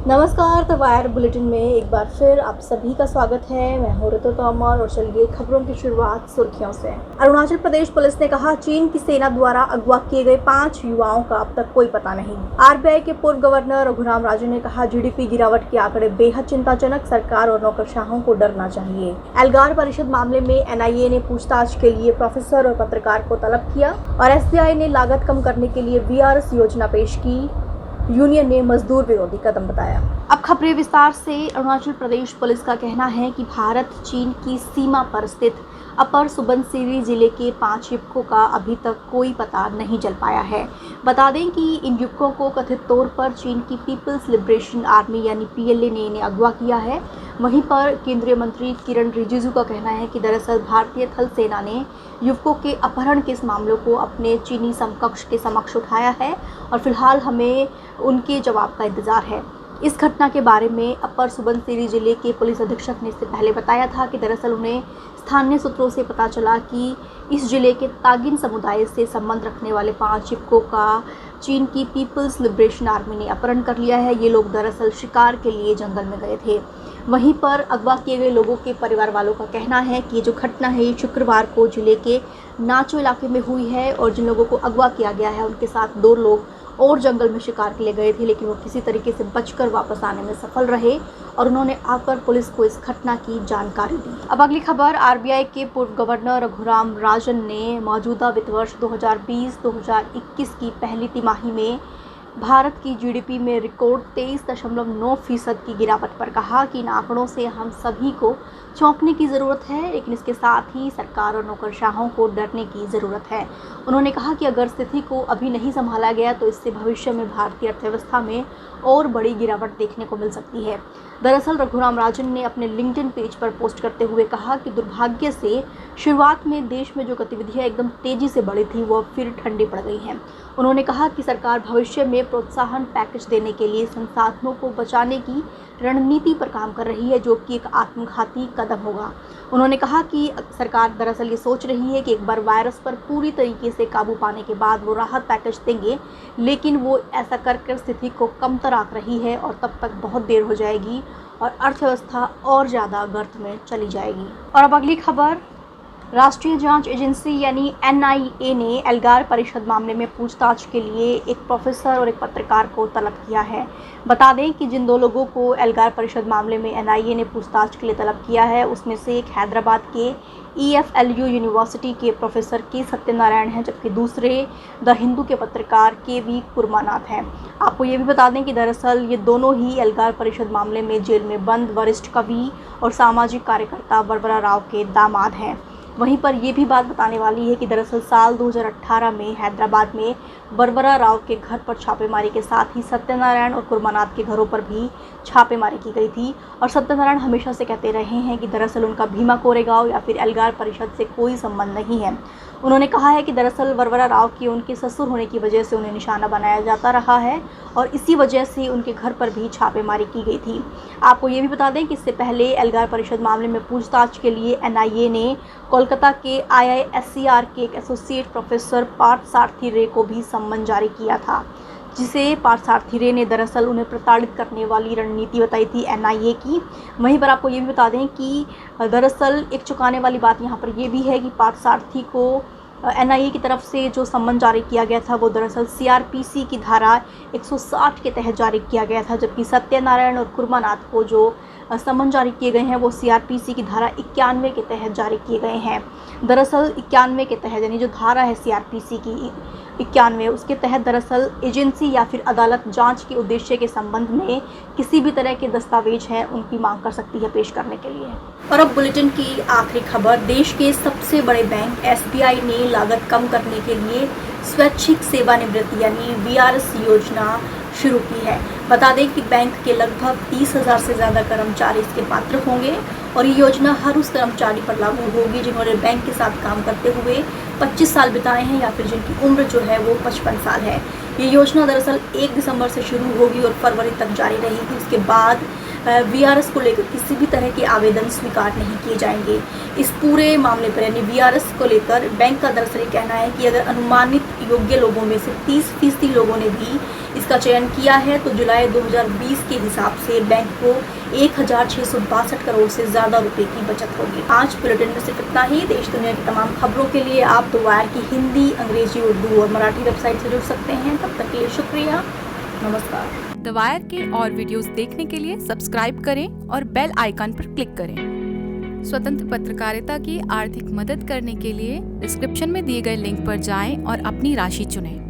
नमस्कार। The wire bulletin में एक बार फिर आप सभी का स्वागत है। मैं हूं ऋतु तोमर और चलिए खबरों की शुरुआत सुर्खियों से। अरुणाचल प्रदेश पुलिस ने कहा, चीन की सेना द्वारा अगवा किए गए 5 युवाओं का अब तक कोई पता नहीं। आरबीआई के पूर्व गवर्नर रघुराम राजन ने कहा, जीडीपी गिरावट के आंकड़े बेहद चिंताजनक, सरकार और नौकरशाहों को डरना चाहिए। एल्गार परिषद मामले में एनआईए ने पूछताछ के लिए प्रोफेसर और पत्रकार को तलब किया और एसबीआई ने लागत कम करने के लिए वीआरएस योजना पेश की। यूनियन ने मजदूर विरोधी कदम बताया। अब खबरें विस्तार से। अरुणाचल प्रदेश पुलिस का कहना है कि भारत चीन की सीमा पर स्थित अपर सुबनसिरी जिले के 5 युवकों का अभी तक कोई पता नहीं चल पाया है। बता दें कि इन युवकों को कथित तौर पर चीन की पीपल्स लिबरेशन आर्मी यानी पीएलए ने इन्हें अगवा किया है। वहीं पर केंद्रीय मंत्री किरण रिजिजू का कहना है कि दरअसल भारतीय थल सेना ने युवकों के अपहरण के इस मामलों को अपने चीनी समकक्ष के समक्ष उठाया है और फिलहाल हमें उनके जवाब का इंतजार है। इस घटना के बारे में अपर सुबनसिरी जिले के पुलिस अधीक्षक ने इससे पहले बताया था कि दरअसल उन्हें स्थानीय सूत्रों से पता चला कि इस जिले के तागिन समुदाय से संबंध रखने वाले 5 युवकों का चीन की पीपल्स लिबरेशन आर्मी ने अपहरण कर लिया है। ये लोग दरअसल शिकार के लिए जंगल में गए थे। वहीं पर अगवा किए गए लोगों के परिवार वालों का कहना है कि जो घटना है शुक्रवार को जिले के नाचो इलाके में हुई है और जिन लोगों को अगवा किया गया है उनके साथ 2 लोग और जंगल में शिकार के लिए गए थे, लेकिन वो किसी तरीके से बचकर वापस आने में सफल रहे और उन्होंने आकर पुलिस को इस घटना की जानकारी दी। अब अगली खबर। आरबीआई के पूर्व गवर्नर रघुराम राजन ने मौजूदा वित्त वर्ष 2020-2021 की पहली तिमाही में भारत की जीडीपी में रिकॉर्ड 23.9% की गिरावट पर कहा कि इन आंकड़ों से हम सभी को चौंकने की ज़रूरत है, लेकिन इसके साथ ही सरकार और नौकरशाहों को डरने की ज़रूरत है। उन्होंने कहा कि अगर स्थिति को अभी नहीं संभाला गया तो इससे भविष्य में भारतीय अर्थव्यवस्था में और बड़ी गिरावट देखने को मिल सकती है। दरअसल रघुराम राजन ने अपने लिंक्डइन पेज पर पोस्ट करते हुए कहा कि दुर्भाग्य से शुरुआत में देश में जो गतिविधियां एकदम तेज़ी से बढ़ी थी वो फिर ठंडी पड़ गई हैं। उन्होंने कहा कि सरकार भविष्य में प्रोत्साहन पैकेज देने के लिए संसाधनों को बचाने की रणनीति पर काम कर रही है, जो कि एक आत्मघाती कदम होगा। उन्होंने कहा कि सरकार दरअसल ये सोच रही है कि एक बार वायरस पर पूरी तरीके से काबू पाने के बाद वो राहत पैकेज देंगे, लेकिन वो ऐसा कर स्थिति को कमतर आंक रही है और तब तक बहुत देर हो जाएगी और अर्थव्यवस्था और ज़्यादा गर्त में चली जाएगी। और अब अगली खबर। राष्ट्रीय जांच एजेंसी यानी एनआईए ने एल्गार परिषद मामले में पूछताछ के लिए एक प्रोफेसर और एक पत्रकार को तलब किया है। बता दें कि जिन 2 लोगों को एल्गार परिषद मामले में एनआईए ने पूछताछ के लिए तलब किया है उसमें से एक हैदराबाद के ईएफएलयू यूनिवर्सिटी के प्रोफेसर के सत्यनारायण हैं, जबकि दूसरे द हिंदू के पत्रकार केवी कुर्मानाथ हैं। आपको ये भी बता दें कि दरअसल ये दोनों ही एल्गार परिषद मामले में जेल में बंद वरिष्ठ कवि और सामाजिक कार्यकर्ता बर्बरा राव के दामाद हैं। वहीं पर यह भी बात बताने वाली है कि दरअसल साल 2018 में हैदराबाद में बर्बरा राव के घर पर छापेमारी के साथ ही सत्यनारायण और कुर्मानाथ के घरों पर भी छापेमारी की गई थी और सत्यनारायण हमेशा से कहते रहे हैं कि दरअसल उनका भीमा कोरेगांव या फिर एल्गार परिषद से कोई संबंध नहीं है। उन्होंने कहा है कि दरअसल बर्बरा राव की उनके ससुर होने की वजह से उन्हें निशाना बनाया जाता रहा है और इसी वजह से उनके घर पर भी छापेमारी की गई थी। आपको ये भी बता दें कि इससे पहले एल्गार परिषद मामले में पूछताछ के लिए एनआईए ने कोलकाता के आईआईएससीआर के एक एसोसिएट प्रोफेसर पार्थ सारथी रे को भी सम्मन जारी किया था, जिसे पार्थ सारथी रे ने दरअसल उन्हें प्रताड़ित करने वाली रणनीति बताई थी एनआईए की। वहीं पर आपको ये भी बता दें कि दरअसल एक चौंकाने वाली बात यहाँ पर ये भी है कि पार्थ सारथी को एनआईए की तरफ से जो सम्मन जारी किया गया था वो दरअसल सीआरपीसी की धारा 160 के तहत जारी किया गया था, जबकि सत्यनारायण और कुर्मानाथ को जो सम्मन जारी किए गए हैं वो सीआरपीसी की धारा 91 के तहत जारी किए गए हैं। दरअसल 91 के तहत यानी जो धारा है सीआरपीसी की 91 उसके तहत दरअसल एजेंसी या फिर अदालत जांच के उद्देश्य के संबंध में किसी भी तरह के दस्तावेज हैं उनकी मांग कर सकती है पेश करने के लिए। और अब बुलेटिन की आखिरी खबर। देश के सबसे बड़े बैंक एसबीआई ने लागत कम करने के लिए स्वैच्छिक सेवानिवृत्ति यानी वीआरएस योजना शुरू की है। बता दें कि बैंक के लगभग 30,000 से ज़्यादा कर्मचारी इसके पात्र होंगे और ये योजना हर उस कर्मचारी पर लागू होगी जिन्होंने बैंक के साथ काम करते हुए 25 साल बिताए हैं या फिर जिनकी उम्र जो है वो 55 साल है। ये योजना दरअसल 1 दिसंबर से शुरू होगी और फरवरी तक जारी रहेगी। उसके बाद वीआरएस को लेकर किसी भी तरह के आवेदन स्वीकार नहीं किए जाएंगे। इस पूरे मामले पर यानी वीआरएस को लेकर बैंक का दरअसल कहना है कि अगर अनुमानित योग्य लोगों में से 30% लोगों ने भी इसका चयन किया है तो जुलाई 2020 के हिसाब से बैंक को 1662 करोड़ से ज़्यादा रुपए की बचत होगी। आज बुलेटिन में सिर्फ इतना ही। देश दुनिया की तमाम खबरों के लिए आप द वायर की हिंदी, अंग्रेजी, उर्दू और मराठी वेबसाइट से जुड़ सकते हैं। तब तक के लिए शुक्रिया, नमस्कार। द वायर के और वीडियोस देखने के लिए सब्सक्राइब करें और बेल आइकन पर क्लिक करें। स्वतंत्र पत्रकारिता की आर्थिक मदद करने के लिए डिस्क्रिप्शन में दिए गए लिंक पर जाएं और अपनी राशि चुनें।